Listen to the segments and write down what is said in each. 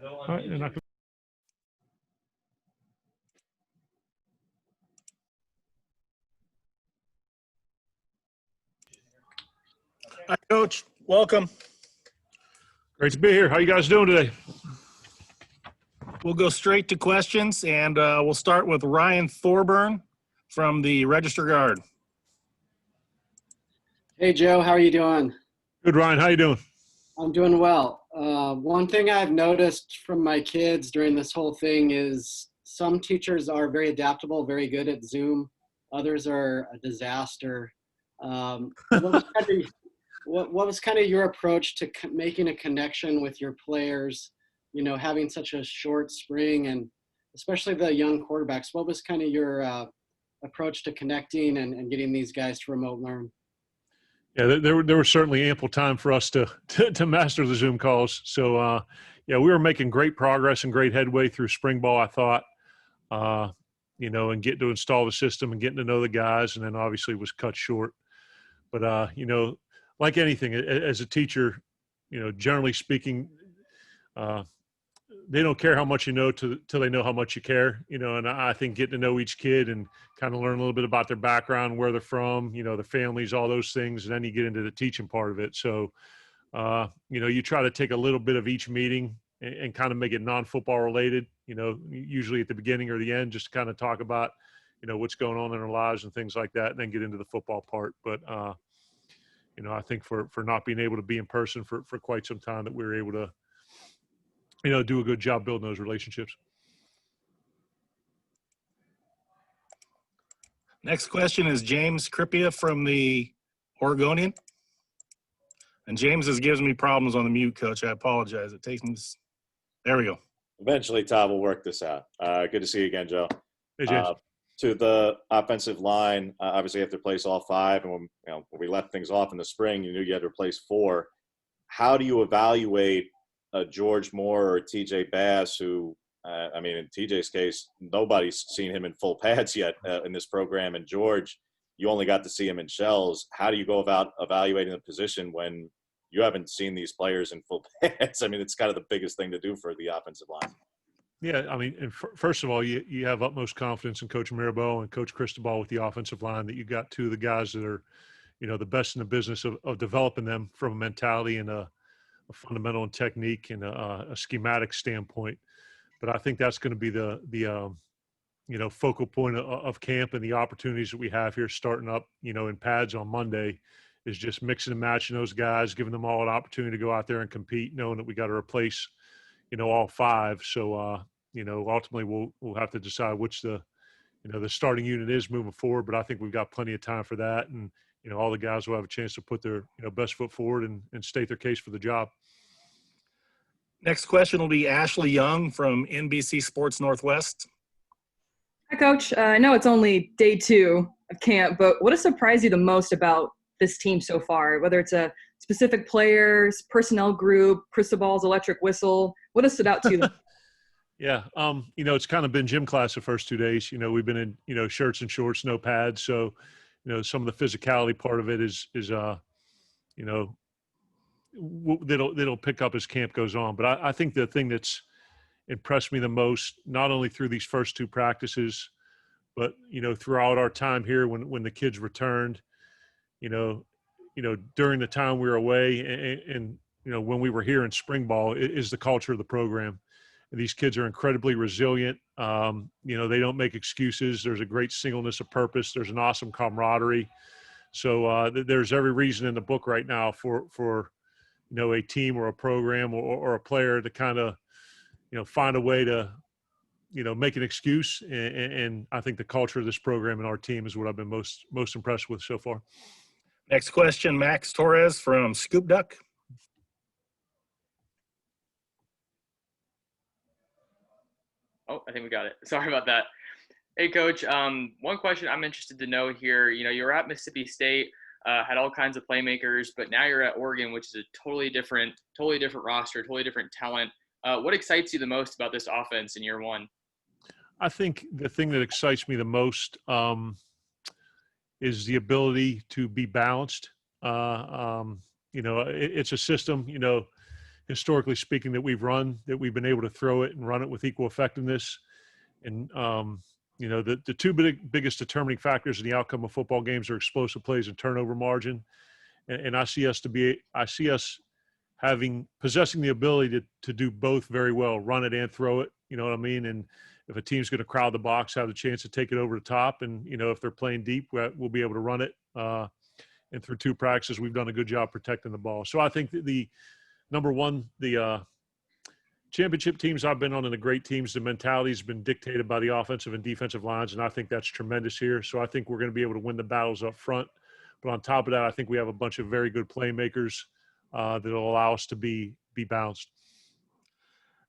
All right, and Hi, Coach. Welcome. great to be here. How you guys doing today? We'll go straight to questions, and we'll start with Ryan Thorburn from the Register Guard. Hey, Joe. How are you doing? Good, Ryan. How you doing? I'm doing well. One thing I've noticed from my kids during this whole thing is some teachers are very adaptable, very good at Zoom. Others are a disaster. What was kind of your approach to making a connection with your players, you know, having such a short spring and especially the young quarterbacks? What was kind of your approach to connecting and getting these guys to remote learn? Yeah, there was certainly ample time for us to master the Zoom calls. So, yeah, we were making great progress and great headway through spring ball, I thought, you know, and getting to install the system and getting to know the guys, and then obviously was cut short. But, you know, like anything, as a teacher, you know, generally speaking, they don't care how much you know till they know how much you care, you know, and I think getting to know each kid and kind of learn a little bit about their background, where they're from, you know, their families, all those things, and then you get into the teaching part of it. So, you know, you try to take a little bit of each meeting and kind of make it non-football related, you know, usually at the beginning or the end, just to kind of talk about, you know, what's going on in our lives and things like that, and then get into the football part. But, you know, I think for not being able to be in person for quite some time, that we were able to, you know, do a good job building those relationships. Next question is James Crepea from the Oregonian. And James gives me problems on the mute, Coach. I apologize. It takes me. There we go. Eventually, Todd will work this out. Good to see you again, Joe. Hey, James. To the offensive line, obviously you have to replace all five. And when we left things off in the spring, you knew you had to replace four. How do you evaluate George Moore or TJ Bass, who, I mean, in TJ's case, nobody's seen him in full pads yet in this program. And George, you only got to see him in shells. How do you go about evaluating the position when you haven't seen these players in full pads? I mean, it's kind of the biggest thing to do for the offensive line. Yeah, I mean, and first of all, you have utmost confidence in Coach Mirabel and Coach Cristobal with the offensive line, that you got two of the guys that are, you know, the best in the business of developing them from a mentality and a fundamental and technique and a schematic standpoint. But I think that's going to be the you know, focal point of camp, and the opportunities that we have here starting up, you know, in pads on Monday, is just mixing and matching those guys, giving them all an opportunity to go out there and compete, knowing that we got to replace, you know, all five. So, you know, ultimately we'll have to decide which the starting unit is moving forward. But I think we've got plenty of time for that. And, you know, all the guys will have a chance to put their, you know, best foot forward and state their case for the job. Next question will be Ashley Young from NBC Sports Northwest. Hi, Coach. I know it's only day 2 of camp, but what has surprised you the most about this team so far? Whether it's a specific players, personnel group, Cristobal's electric whistle, what has stood out to you? Yeah, you know, it's kind of been gym class the first 2 days. You know, we've been in, you know, shirts and shorts, no pads. So, you know, some of the physicality part of it is you know, that'll pick up as camp goes on. But I think the thing that's impressed me the most, not only through these first 2 practices, but, you know, throughout our time here when the kids returned, you know, during the time we were away and you know, when we were here in spring ball, is the culture of the program. These kids are incredibly resilient. You know, they don't make excuses. There's a great singleness of purpose. There's an awesome camaraderie. So there's every reason in the book right now for you know, a team or a program or a player to kind of, you know, find a way to, you know, make an excuse. And I think the culture of this program and our team is what I've been most impressed with so far. Next question, Max Torres from Scoop Duck. Oh, I think we got it. Sorry about that. Hey, Coach. One question I'm interested to know here. You know, you're at Mississippi State, had all kinds of playmakers, but now you're at Oregon, which is a totally different roster, totally different talent. What excites you the most about this offense in year one? I think the thing that excites me the most is the ability to be balanced. You know, it's a system, you know, historically speaking, that we've run, that we've been able to throw it and run it with equal effectiveness. And, the two biggest determining factors in the outcome of football games are explosive plays and turnover margin. And I see us possessing the ability to do both very well, run it and throw it. You know what I mean? And if a team's going to crowd the box, have the chance to take it over the top. And, if they're playing deep, we'll be able to run it. And through 2 practices, we've done a good job protecting the ball. So I think that the number one, the championship teams I've been on and the great teams, the mentality has been dictated by the offensive and defensive lines. And I think that's tremendous here. So I think we're going to be able to win the battles up front. But on top of that, I think we have a bunch of very good playmakers that will allow us to be balanced.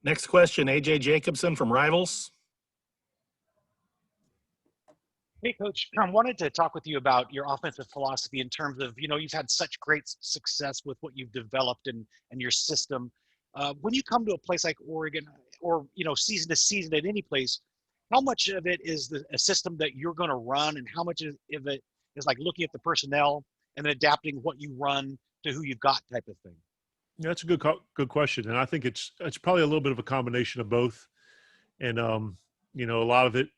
Next question, AJ Jacobson from Rivals. Hey, Coach. I wanted to talk with you about your offensive philosophy in terms of, you've had such great success with what you've developed and your system. When you come to a place like Oregon or, season to season at any place, how much of it is a system that you're going to run and how much of it is like looking at the personnel and then adapting what you run to who you've got type of thing? Yeah, that's a good question. And I think it's probably a little bit of a combination of both. And, a lot of it,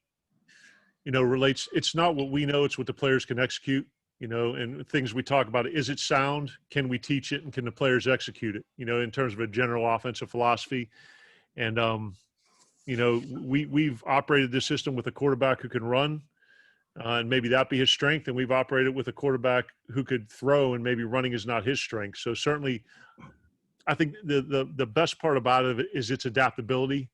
relates, it's not what we know, it's what the players can execute, and things we talk about. Is it sound? Can we teach it? And can the players execute it, in terms of a general offensive philosophy? And, we've operated this system with a quarterback who can run, and maybe that be his strength. And we've operated with a quarterback who could throw, and maybe running is not his strength. So certainly I think the best part about it is its adaptability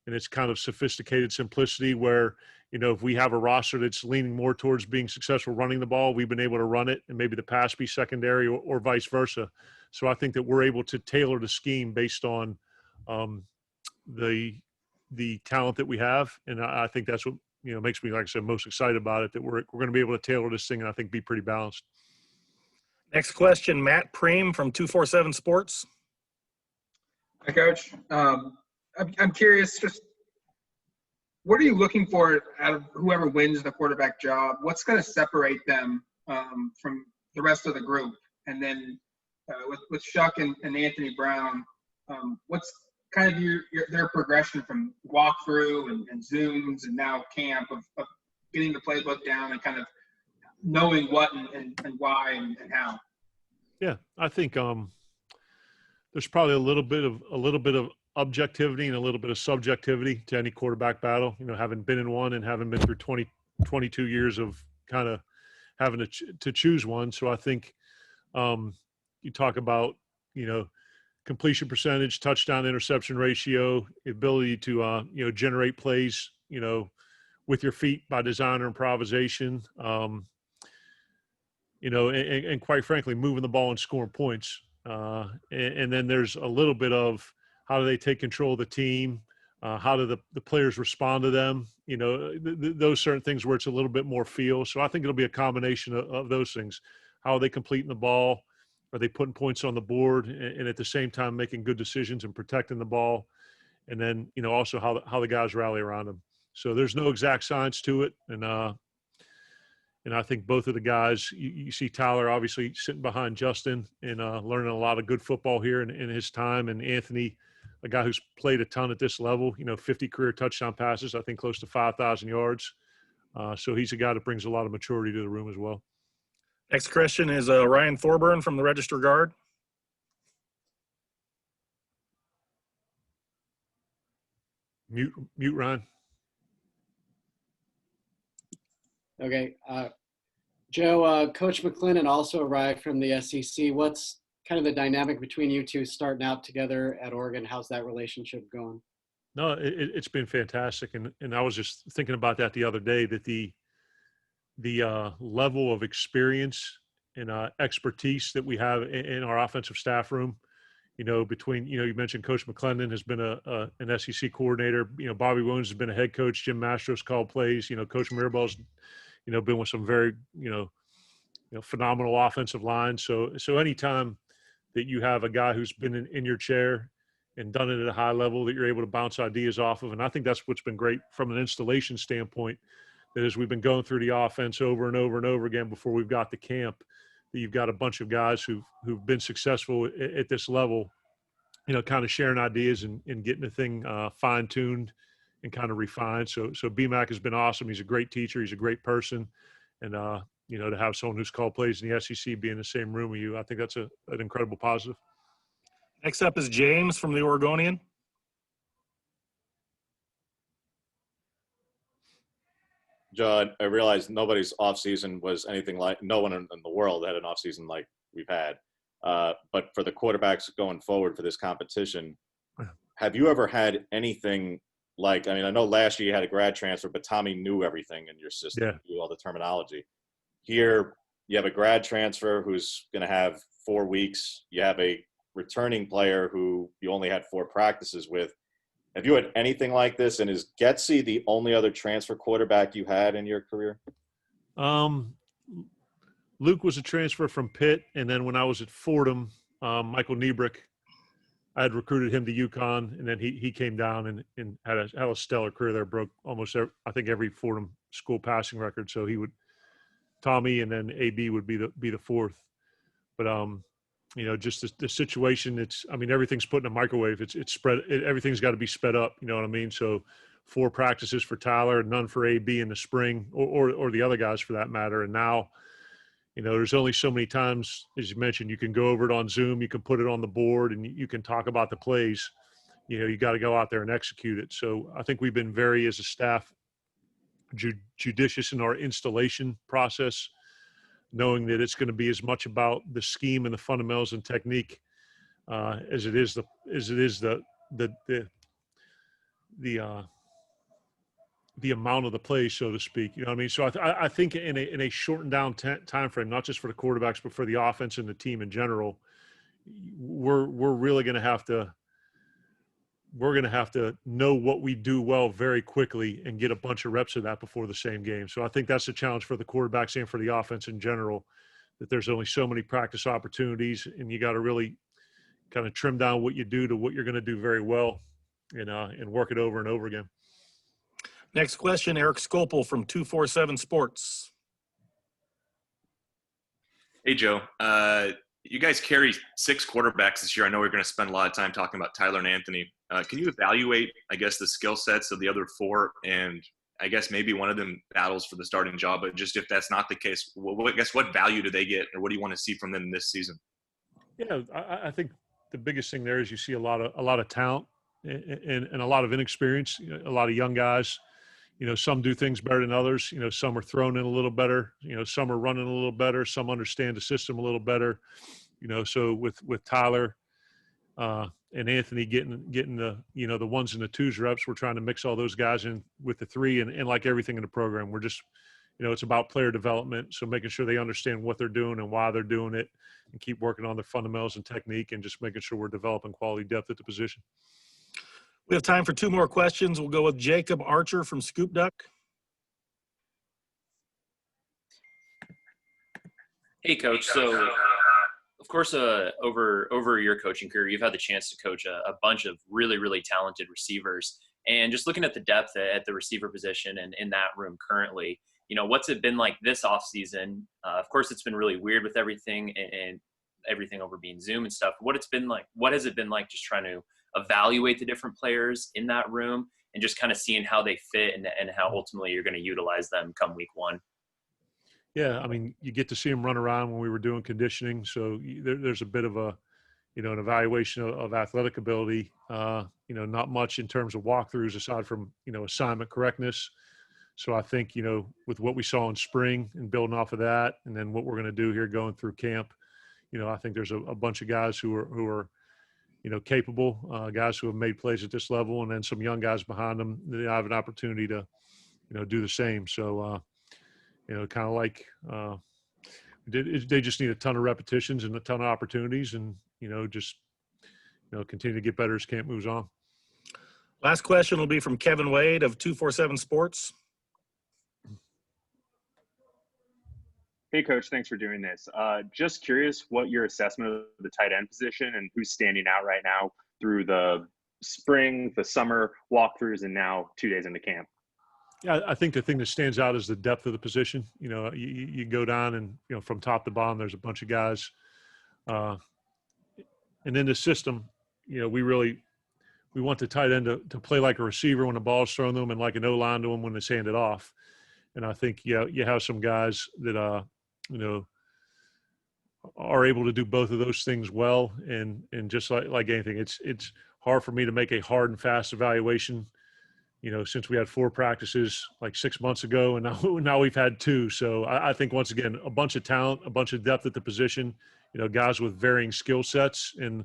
and its kind of sophisticated simplicity where, if we have a roster that's leaning more towards being successful running the ball, we've been able to run it and maybe the pass be secondary or vice versa. So I think that we're able to tailor the scheme based on the talent that we have. And I think that's what, makes me, like I said, most excited about it, that we're going to be able to tailor this thing and I think be pretty balanced. Next question, Matt Preem from 247 Sports. Hi, Coach. I'm curious, just what are you looking for out of whoever wins the quarterback job? What's going to separate them from the rest of the group? And then with Shuck and Anthony Brown, what's kind of their progression from walkthrough and Zooms and now camp of getting the playbook down and kind of knowing what and why and how? Yeah, I think there's probably a little bit of objectivity and a little bit of subjectivity to any quarterback battle, having been in one and having been through 22 years of kind of having to choose one. So I think you talk about, completion percentage, touchdown interception ratio, ability to, generate plays, with your feet by design or improvisation, and quite frankly, moving the ball and scoring points. And then there's a little bit of how do they take control of the team? How do the players respond to them? Those certain things where it's a little bit more feel. So I think it'll be a combination of those things. How are they completing the ball? Are they putting points on the board and at the same time making good decisions and protecting the ball? And then, also how the guys rally around them. So there's no exact science to it. And I think both of the guys, you see Tyler obviously sitting behind Justin and learning a lot of good football here in his time. And Anthony, a guy who's played a ton at this level, 50 career touchdown passes, I think close to 5,000 yards. So he's a guy that brings a lot of maturity to the room as well. Next question is Ryan Thorburn from the Register Guard. Mute Ryan. Okay. Joe, Coach McClendon also arrived from the SEC. What's kind of the dynamic between you two starting out together at Oregon? How's that relationship going? No, it's been fantastic. And I was just thinking about that the other day, that the level of experience and expertise that we have in our offensive staff room, between, you mentioned Coach McClendon has been an SEC coordinator, Bobby Williams has been a head coach, Jim Mastros called plays, Coach Mirabel's, been with some very, phenomenal offensive lines. So anytime that you have a guy who's been in your chair and done it at a high level, that you're able to bounce ideas off of. And I think that's what's been great from an installation standpoint, that as we've been going through the offense over and over and over again before we've got to camp, that you've got a bunch of guys who've been successful at this level kind of sharing ideas and getting the thing fine tuned and kind of refined. So BMAC has been awesome. He's a great teacher. He's a great person. And, to have someone who's called plays in the SEC be in the same room with you, I think that's an incredible positive. Next up is James from the Oregonian. John, I realize nobody's offseason was anything like, no one in the world had an offseason like we've had. But for the quarterbacks going forward for this competition, have you ever had anything like, I know last year you had a grad transfer, but Tommy knew everything in your system, knew all the terminology. Here, you have a grad transfer who's going to have 4 weeks. You have a returning player who you only had 4 practices with. Have you had anything like this? And is Getsy the only other transfer quarterback you had in your career? Luke was a transfer from Pitt, and then when I was at Fordham, Michael Niebrick, I had recruited him to UConn, and then he came down and had a stellar career there. Broke almost every Fordham school passing record. So he would Tommy, and then AB would be the fourth. But just the situation. Everything's put in a microwave. It's spread. Everything's got to be sped up. You know what I mean? So 4 practices for Tyler, none for AB in the spring, or the other guys for that matter. And now, there's only so many times, as you mentioned, you can go over it on Zoom, you can put it on the board, and you can talk about the plays. You got to go out there and execute it. So I think we've been very, as a staff, judicious in our installation process, knowing that it's going to be as much about the scheme and the fundamentals and technique as it is the amount of the play, so to speak. You know what I mean? So I think in a shortened down time frame, not just for the quarterbacks, but for the offense and the team in general, we're really going to have to know what we do well very quickly and get a bunch of reps of that before the same game. So I think that's the challenge for the quarterbacks and for the offense in general, that there's only so many practice opportunities, and you got to really kind of trim down what you do to what you're going to do very well, and work it over and over again. Next question, Eric Scopel from 247 Sports. Hey, Joe. You guys carry 6 quarterbacks this year. I know we're going to spend a lot of time talking about Tyler and Anthony. Can you evaluate, the skill sets of the other 4? And I guess maybe one of them battles for the starting job. But just if that's not the case, what value do they get, or what do you want to see from them this season? Yeah, I think the biggest thing there is you see a lot of talent and a lot of inexperience. A lot of young guys. Some do things better than others. Some are thrown in a little better. Some are running a little better. Some understand the system a little better. So with Tyler and Anthony getting the the 1s and the 2s reps, we're trying to mix all those guys in with the 3, and like everything in the program, we're just it's about player development. So making sure they understand what they're doing and why they're doing it, and keep working on their fundamentals and technique, and just making sure we're developing quality depth at the position. We have time for 2 more questions. We'll go with Jacob Archer from Scoop Duck. Hey, Coach. So, of course, over your coaching career, you've had the chance to coach a bunch of really, really talented receivers. And just looking at the depth at the receiver position and in that room currently, what's it been like this offseason? Of course, it's been really weird with everything and everything over being Zoom and stuff. What has it been like just trying to evaluate the different players in that room and just kind of seeing how they fit and how ultimately you're going to utilize them come week 1? Yeah, you get to see them run around when we were doing conditioning. So there's a bit of an evaluation of athletic ability. Not much in terms of walkthroughs aside from, assignment correctness. So I think, with what we saw in spring and building off of that, and then what we're going to do here going through camp, I think there's a bunch of guys who are capable, guys who have made plays at this level, and then some young guys behind them that have an opportunity to, do the same. So, kind of like they just need a ton of repetitions and a ton of opportunities, and, continue to get better as camp moves on. Last question will be from Kevin Wade of 247 Sports. Hey, Coach, thanks for doing this. Just curious what your assessment of the tight end position and who's standing out right now through the spring, the summer walkthroughs, and now 2 days into camp. Yeah, I think the thing that stands out is the depth of the position. You go down and, from top to bottom, there's a bunch of guys. And in the system, we want the tight end to play like a receiver when the ball's thrown to them and like an O-line to them when it's handed off. And I think, you have some guys that, are able to do both of those things well. And just like anything, it's hard for me to make a hard and fast evaluation, since we had 4 practices like 6 months ago, and now we've had 2. So I think, once again, a bunch of talent, a bunch of depth at the position, guys with varying skill sets, and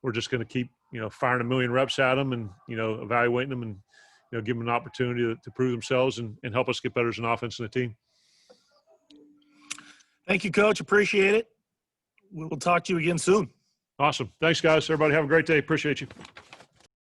we're just going to keep, firing a million reps at them and, evaluating them and, give them an opportunity to prove themselves and help us get better as an offense and a team. Thank you, Coach. Appreciate it. We'll talk to you again soon. Awesome. Thanks, guys. Everybody have a great day. Appreciate you.